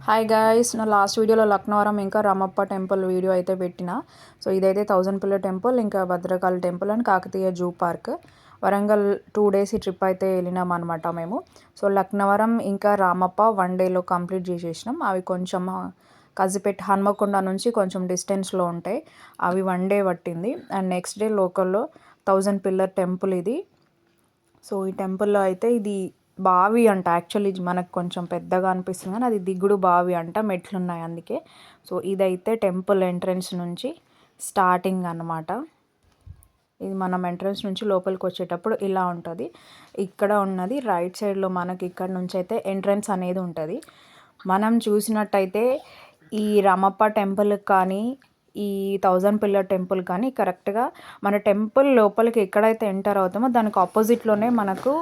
Hi guys, నా last వీడియోలో లక్నవరం ఇంకా రామప్ప టెంపుల్ వీడియో అయితే పెట్టిన. సో ఇదైతే 1000 పిల్లర్ టెంపుల్, ఇంకా Bhadrakali temple and Kakatiya zoo park. Warangal 2 days ఈ ట్రిప్ అయితే వెళ్ళినాం అనమాట మేము. సో లక్నవరం ఇంకా రామప్ప 1 డేలో కంప్లీట్ చేసేసినాం. అవి కొంచెం కజిపేట్ హన్మకొండ నుంచి కొంచెం డిస్టెన్స్లో ఉంటాయి. అవి 1 డే పట్టింది. అండ్ నెక్స్ట్ డే లోకల్లో 1000 పిల్లర్ టెంపుల్ ఇది. సో ఈ టెంపుల్లో అయితే ఇది బావి అంట. యాక్చువల్లీ మనకు కొంచెం పెద్దగా అనిపిస్తుంది కానీ అది దిగుడు బావి అంట, మెట్లు ఉన్నాయి అందుకే. సో ఇదైతే టెంపుల్ ఎంట్రన్స్ నుంచి స్టార్టింగ్ అన్నమాట. ఇది మనం ఎంట్రన్స్ నుంచి లోపలికి వచ్చేటప్పుడు ఇలా ఉంటుంది. ఇక్కడ ఉన్నది రైట్ సైడ్లో మనకి ఇక్కడ నుంచి అయితే ఎంట్రన్స్ అనేది ఉంటుంది. మనం చూసినట్టయితే ఈ రామప్ప టెంపుల్ కానీ ఈ 1000 పిల్లర్ టెంపుల్ కానీ కరెక్ట్గా మన టెంపుల్ లోపలికి ఎక్కడైతే ఎంటర్ అవుతామో దానికి ఆపోజిట్లోనే మనకు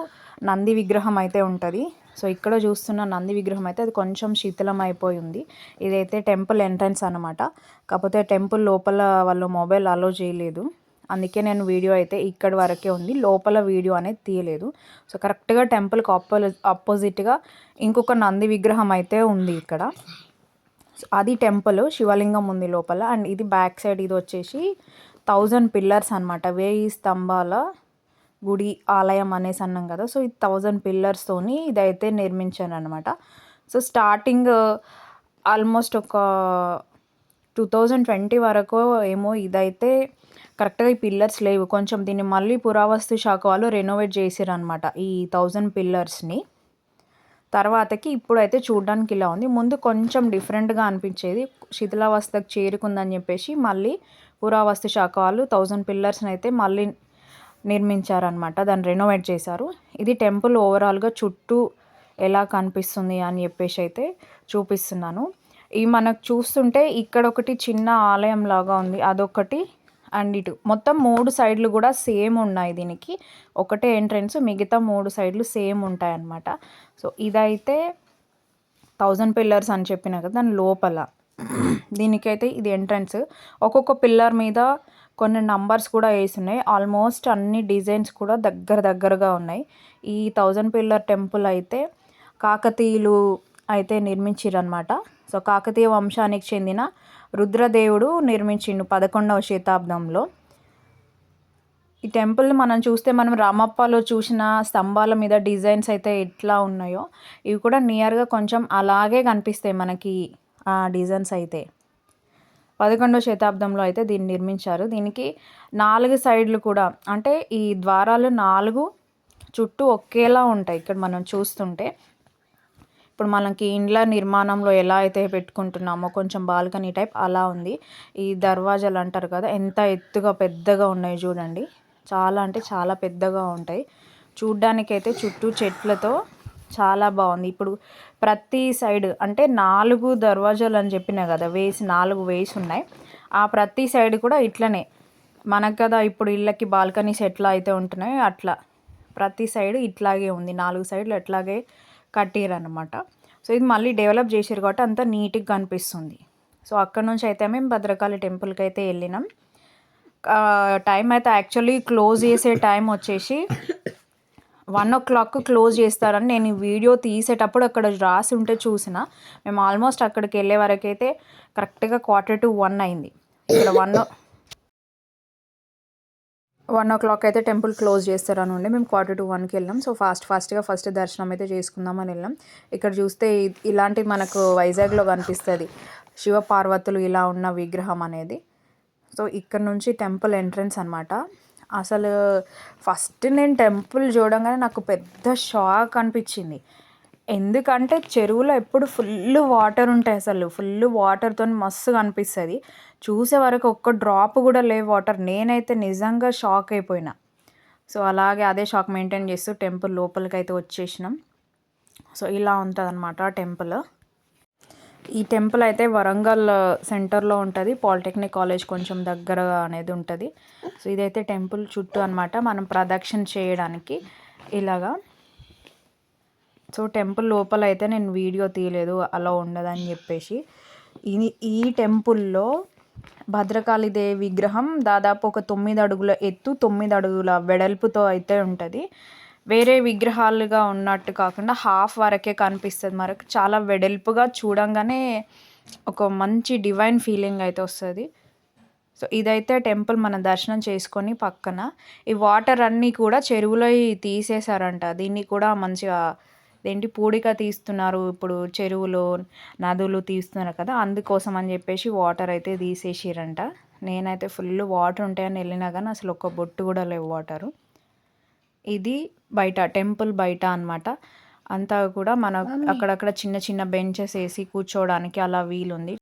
నంది విగ్రహం అయితే ఉంటుంది. సో ఇక్కడ చూస్తున్న నంది విగ్రహం అయితే అది కొంచెం శిథిలం అయిపోయి ఉంది. ఇదైతే టెంపుల్ ఎంట్రన్స్ అనమాట. కాకపోతే టెంపుల్ లోపల వాళ్ళు మొబైల్ అలో చేయలేదు, అందుకే నేను వీడియో అయితే ఇక్కడి వరకే ఉంది, లోపల వీడియో అనేది తీయలేదు. సో కరెక్ట్గా టెంపుల్కి ఆపోజిట్గా ఇంకొక నంది విగ్రహం అయితే ఉంది ఇక్కడ. అది టెంపుల్, శివలింగం ఉంది లోపల. అండ్ ఇది బ్యాక్ సైడ్, ఇది వచ్చేసి 1000 పిల్లర్స్ అనమాట. 1000 స్తంభాల గుడి ఆలయం అనేసి అన్నాం కదా. సో ఇది 1000 పిల్లర్స్తోని ఇదైతే నిర్మించాను అనమాట. సో స్టార్టింగ్ ఆల్మోస్ట్ ఒక 2020 వరకు ఏమో ఇదైతే కరెక్ట్గా ఈ పిల్లర్స్ లేవు. కొంచెం దీన్ని మళ్ళీ పురావస్తు శాఖ వాళ్ళు రెనోవేట్ చేసారు అనమాట ఈ 1000 పిల్లర్స్ని. తర్వాతకి ఇప్పుడైతే చూడడానికి ఇలా ఉంది. ముందు కొంచెం డిఫరెంట్గా అనిపించేది, శిథిలావస్థకు చేరుకుందని చెప్పేసి మళ్ళీ పురావస్తు శాఖ వాళ్ళు 1000 పిల్లర్స్ని అయితే మళ్ళీ నిర్మించారనమాట, దాన్ని రెనోవేట్ చేశారు. ఇది టెంపుల్ ఓవరాల్గా చుట్టూ ఎలా కనిపిస్తుంది అని చెప్పేసి అయితే చూపిస్తున్నాను. ఇవి మనకు చూస్తుంటే ఇక్కడ ఒకటి చిన్న ఆలయం లాగా ఉంది, అదొకటి. అండ్ ఇటు మొత్తం 3 సైడ్లు కూడా సేమ్ ఉన్నాయి. దీనికి ఒకటే ఎంట్రన్స్, మిగతా 3 సైడ్లు సేమ్ ఉంటాయి అన్నమాట. సో ఇదైతే 1000 పిల్లర్స్ అని చెప్పిన కదా, దాని లోపల దీనికైతే ఇది ఎంట్రన్స్. ఒక్కొక్క పిల్లర్ మీద కొన్ని నంబర్స్ కూడా వేసున్నాయి. ఆల్మోస్ట్ అన్ని డిజైన్స్ కూడా దగ్గరగా ఉన్నాయి. ఈ 1000 పిల్లర్ టెంపుల్ అయితే కాకతీయులు అయితే నిర్మించిరనమాట. సో కాకతీయ వంశానికి చెందిన రుద్రదేవుడు నిర్మించిండు 11వ శతాబ్దంలో. ఈ టెంపుల్ మనం చూస్తే మనం రామప్పలో చూసిన స్తంభాల మీద డిజైన్స్ అయితే ఎట్లా ఉన్నాయో ఇవి కూడా నియర్గా కొంచెం అలాగే కనిపిస్తాయి మనకి ఆ డిజైన్స్ అయితే. 11వ శతాబ్దంలో అయితే దీన్ని నిర్మించారు. దీనికి 4 సైడ్లు కూడా, అంటే ఈ ద్వారాలు 4 చుట్టూ ఒకేలా ఉంటాయి. ఇక్కడ మనం చూస్తుంటే ఇప్పుడు మనకి ఇండ్ల నిర్మాణంలో ఎలా అయితే పెట్టుకుంటున్నామో కొంచెం బాల్కనీ టైప్ అలా ఉంది. ఈ దర్వాజాలు అంటారు కదా, ఎంత ఎత్తుగా పెద్దగా ఉన్నాయి చూడండి. చాలా అంటే చాలా పెద్దగా ఉంటాయి. చూడ్డానికైతే చుట్టూ చెట్లతో చాలా బాగుంది. ఇప్పుడు ప్రతి సైడ్ అంటే 4 దర్వాజాలు అని చెప్పినా కదా, 4 వేసి ఉన్నాయి. ఆ ప్రతి సైడ్ కూడా ఇట్లనే మనకు కదా ఇప్పుడు ఇళ్ళకి బాల్కనీస్ ఎట్లా అయితే ఉంటున్నాయో అట్లా ప్రతి సైడ్ ఇట్లాగే ఉంది. 4 సైడ్లు ఎట్లాగే కట్టిరనమాట. సో ఇది మళ్ళీ డెవలప్ చేసారు కాబట్టి అంతా నీట్గా కనిపిస్తుంది. సో అక్కడ నుంచి అయితే మేము భద్రకాళి టెంపుల్కి అయితే వెళ్ళినాం. టైం అయితే యాక్చువల్లీ క్లోజ్ చేసే టైం వచ్చేసి 1 o'clock క్లోజ్ చేస్తారని నేను ఈ వీడియో తీసేటప్పుడు అక్కడ రాసి ఉంటే చూసిన. మేము ఆల్మోస్ట్ అక్కడికి వెళ్ళే వరకు అయితే కరెక్ట్గా 1:45 అయింది. ఇక్కడ 1 o'clock అయితే టెంపుల్ క్లోజ్ చేస్తారని ఉండే మేము 1:45కి వెళ్ళాం. సో ఫాస్ట్గా ఫస్ట్ దర్శనం అయితే చేసుకుందామని వెళ్ళాం. ఇక్కడ చూస్తే ఇలాంటి మనకు వైజాగ్లో కనిపిస్తుంది శివపార్వతులు ఇలా ఉన్న విగ్రహం అనేది. సో ఇక్కడ నుంచి టెంపుల్ ఎంట్రన్స్ అనమాట. అసలు ఫస్ట్ నేను టెంపుల్ చూడంగానే నాకు పెద్ద షాక్ అనిపించింది. ఎందుకంటే చెరువులో ఎప్పుడు ఫుల్ వాటర్ ఉంటాయి, అసలు ఫుల్ వాటర్తో మస్తుగా అనిపిస్తుంది. చూసే వరకు ఒక్క డ్రాప్ కూడా లేవు వాటర్. నేనైతే నిజంగా షాక్ అయిపోయినా. సో అలాగే అదే షాక్ మెయింటైన్ చేస్తూ టెంపుల్ లోపలికి అయితే వచ్చేసినాం. సో ఇలా ఉంటుంది అనమాట టెంపుల్. ఈ టెంపుల్ అయితే వరంగల్ సెంటర్లో ఉంటుంది. పాలిటెక్నిక్ కాలేజ్ కొంచెం దగ్గర అనేది ఉంటుంది. సో ఇదైతే టెంపుల్ చుట్టూ అనమాట, మనం ప్రదక్షిణ చేయడానికి ఇలాగా. సో టెంపుల్ లోపల అయితే నేను వీడియో తీయలేదు, అలా ఉండదని చెప్పేసి. ఈ టెంపుల్లో భద్రకాళిదేవి విగ్రహం దాదాపు ఒక 9 అడుగుల ఎత్తు, 9 అడుగుల వెడల్పుతో అయితే ఉంటుంది. వేరే విగ్రహాలుగా ఉన్నట్టు కాకుండా హాఫ్ వరకే కనిపిస్తుంది మనకు. చాలా వెడల్పుగా చూడంగానే ఒక మంచి డివైన్ ఫీలింగ్ అయితే వస్తుంది. సో ఇదైతే టెంపుల్ మనం దర్శనం చేసుకొని పక్కన ఈ వాటర్ అన్నీ కూడా చెరువులో తీసేశారంట. దీన్ని కూడా మంచిగా ఏంటి పూడిక తీస్తున్నారు ఇప్పుడు చెరువులో, నదులు తీస్తున్నారు కదా, అందుకోసం అని చెప్పేసి వాటర్ అయితే తీసేసిరంట. నేనైతే ఫుల్ వాటర్ ఉంటాయని వెళ్ళినా కానీ అసలు ఒక్క బొట్టు కూడా లేవు వాటరు. ఇది బయట టెంపుల్ బయట అనమాట. అంతా కూడా మన అక్కడక్కడ చిన్న చిన్న బెంచెస్ వేసి కూర్చోవడానికి అలా వీలుంది.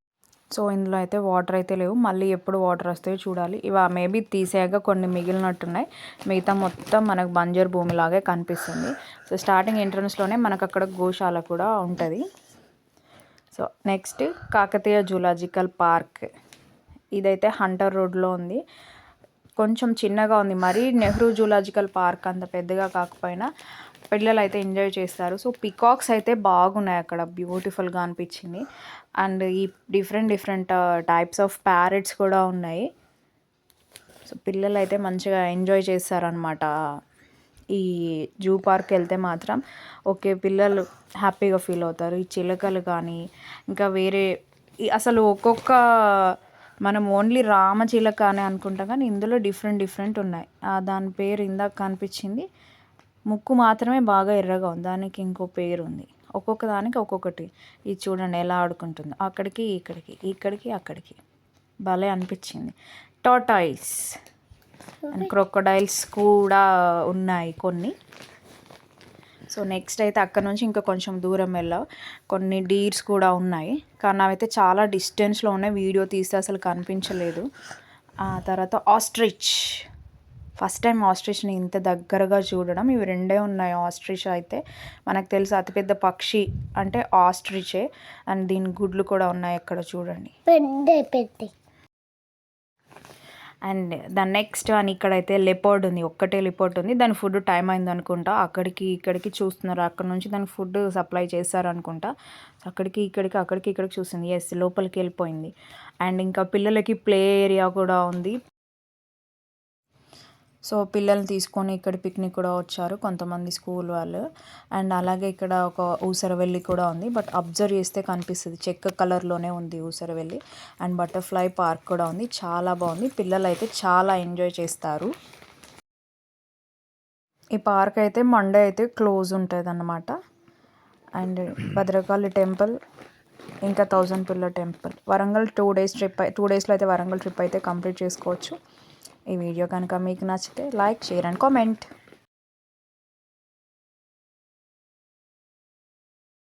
సో ఇందులో అయితే వాటర్ అయితే లేవు. మళ్ళీ ఎప్పుడు వాటర్ వస్తాయో చూడాలి. ఇవి మేబీ తీసాక కొన్ని మిగిలినట్టున్నాయి. మిగతా మొత్తం మనకు బంజరు భూమిలాగే కనిపిస్తుంది. సో స్టార్టింగ్ ఎంట్రన్స్లోనే మనకు అక్కడ గోశాల కూడా ఉంటుంది. So next Kakatiya zoological park. ఇదైతే హంటర్ రోడ్లో ఉంది. కొంచెం చిన్నగా ఉంది, మరీ నెహ్రూ జూలాజికల్ పార్క్ అంత పెద్దగా కాకపోయినా పిల్లలు అయితే ఎంజాయ్ చేస్తారు. సో పికాక్స్ అయితే బాగున్నాయి అక్కడ, బ్యూటిఫుల్గా అనిపించింది. అండ్ ఈ డిఫరెంట్ టైప్స్ ఆఫ్ ప్యారెట్స్ కూడా ఉన్నాయి. సో పిల్లలు అయితే మంచిగా ఎంజాయ్ చేస్తారనమాట. ఈ జూ పార్క్ వెళ్తే మాత్రం ఓకే పిల్లలు హ్యాపీగా ఫీల్ అవుతారు. ఈ చిలకలు కానీ ఇంకా వేరే అసలు ఒక్కొక్క మనం ఓన్లీ రామచిలక అని అనుకుంటాం కానీ ఇందులో డిఫరెంట్ ఉన్నాయి. దాని పేరు ఇందాక కనిపించింది. ముక్కు మాత్రమే బాగా ఎర్రగా ఉంది, దానికి ఇంకో పేరు ఉంది. ఒక్కొక్క దానికి ఒక్కొక్కటి. ఇది చూడండి ఎలా ఆడుకుంటుందో, అక్కడికి ఇక్కడికి ఇక్కడికి అక్కడికి, భలే అనిపించింది. టాటాయిస్ అండ్ క్రొకోడైల్స్ కూడా ఉన్నాయి కొన్ని. సో నెక్స్ట్ అయితే అక్కడ నుంచి ఇంకా కొంచెం దూరం వెళ్ళావు, కొన్ని డీర్స్ కూడా ఉన్నాయి కానీ అవైతే చాలా డిస్టెన్స్లో ఉన్నాయి, వీడియో తీస్తే అసలు కనిపించలేదు. ఆ తర్వాత ఆస్ట్రిచ్, ఫస్ట్ టైం ఆస్ట్రిచ్ని ఇంత దగ్గరగా చూడడం. ఇవి రెండే ఉన్నాయి. ఆస్ట్రిచ్ అయితే మనకు తెలుసు అతిపెద్ద పక్షి అంటే ఆస్ట్రిచే, అండ్ దీని గుడ్లు కూడా ఉన్నాయి అక్కడ చూడండి. అండ్ దాని నెక్స్ట్ అని ఇక్కడైతే లెపర్డ్ ఉంది, ఒక్కటే లెపర్డ్ ఉంది. దాని ఫుడ్ టైం అయింది అనుకుంటా, అక్కడికి ఇక్కడికి చూస్తున్నారు. అక్కడ నుంచి దానికి ఫుడ్ సప్లై చేస్తారు అనుకుంటా. అక్కడికి ఇక్కడికి చూస్తుంది. ఎస్, లోపలికి వెళ్ళిపోయింది. అండ్ ఇంకా పిల్లలకి ప్లే ఏరియా కూడా ఉంది. సో పిల్లల్ని తీసుకొని ఇక్కడ పిక్నిక్ కూడా వచ్చారు కొంతమంది స్కూల్ వాళ్ళు. అండ్ అలాగే ఇక్కడ ఒక ఊసరవెల్లి కూడా ఉంది, బట్ అబ్జర్వ్ చేస్తే కనిపిస్తుంది చెక్క కలర్లోనే ఉంది ఊసరవెల్లి. అండ్ బటర్ఫ్లై పార్క్ కూడా ఉంది, చాలా బాగుంది. పిల్లలు అయితే చాలా ఎంజాయ్ చేస్తారు. ఈ పార్క్ అయితే మండే అయితే క్లోజ్ ఉంటుంది అన్నమాట. అండ్ భద్రకాళి టెంపుల్, ఇంకా 1000 pillar temple. Warangal 2 days trip, 2 డేస్లో అయితే వరంగల్ ట్రిప్ అయితే కంప్లీట్ చేసుకోవచ్చు. ఈ వీడియో కనుక మీకు నచ్చితే లైక్, షేర్ అండ్ కామెంట్.